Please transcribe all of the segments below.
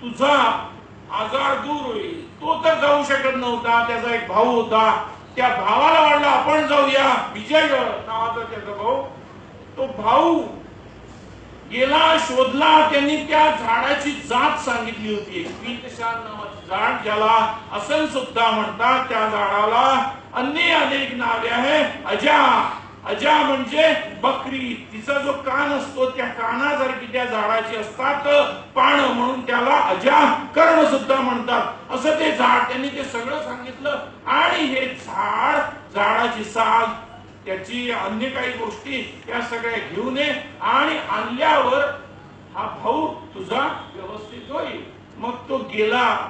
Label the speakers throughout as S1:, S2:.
S1: तुझा आजार दूर होईल. तो तर जाऊ शकत नव्हता, त्याचा एक भाऊ होता. त्या भावाला वाटलं आपण जाऊया. विजय नावाचा त्याचा भाऊ, तो भाऊ गेला, शोधला. त्यांनी त्या झाडाची जात सांगितली होती, एक पीतशाल नावाचं झाड, ज्याला असन सुद्धा म्हणतात. त्या झाडाला अन्य अनेक नावे आहे. अजा, अजा म्हणजे बकरी. तिचा जो कान असतो त्या कानासारखी त्या झाडाची असतात पान, म्हणून त्याला अजा कर्ण सुद्धा म्हणतात. असं ते झाड, त्यांनी ते सगळं सांगितलं. आणि हे झाड, झाडाची साल, त्याची अन्य काही गोष्टी या सगळ्या घेऊन ये आणि आणल्यावर हा भाऊ तुझा व्यवस्थित होईल. मग तो गेला,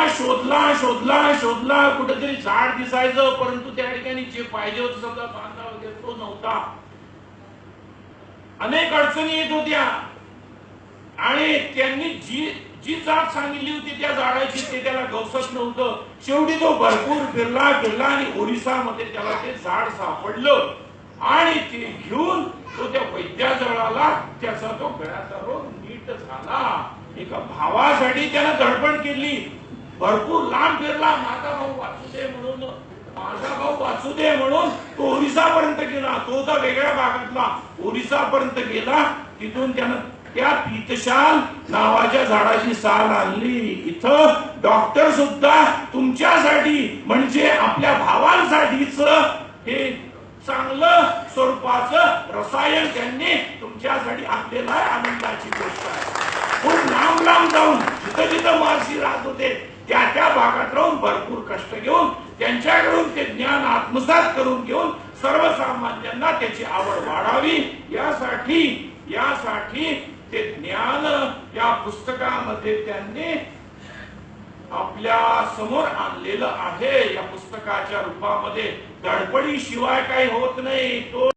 S1: शोधला शोधला शोधला. कुठेतरी झाड दिसायचं, परंतु त्या ठिकाणी जे पाहिजे होतं समजा बांधा वगैरे तो नव्हता. अनेक अडचणी येत होत्या. आणि त्यांनी जी जात सांगितली होती त्या झाडाची, ते त्याला गवसत नव्हतं. शेवटी तो भरपूर फिरला आणि ओरिसामध्ये त्याला ते झाड सापडलं. आणि ते घेऊन तो त्या वैद्याजवळ आला. त्याचा तो गळ्याचा रोग नीट झाला. एका भावासाठी त्यानं धडपड केली, भरपूर लांब फिरला. माझा भाऊ वाचू दे म्हणून, माझा भाऊ वाचू दे म्हणून तो ओरिसापर्यंत गेला. तो होता वेगळ्या भागातला. ओरिसापर्यंत गेला. तिथून त्यानं त्या पीतशाल नावाच्या झाडाची साल आणली. इथं डॉक्टर सुद्धा तुमच्यासाठी, म्हणजे आपल्या भावांसाठीच हे चांगलं स्वरूपाचं रसायन त्यांनी तुमच्यासाठी आणलेलं आहे. आनंदाची गोष्ट आहे. खूप लांब लांब जाऊन, जिथं जिथं महर्षी राहत होते त्या भागात राहून भरपूर कष्ट घेऊन त्यांच्याकडून ते ज्ञान आत्मसात करून घेऊन सर्वसामान्यांना त्याची आवड वाढावी, यासाठी ते ज्ञान या पुस्तकामध्ये त्यांनी आपल्या समोर आणलेलं आहे. या पुस्तकाच्या रूपामध्ये धडपडी शिवाय काही होत नाही. तो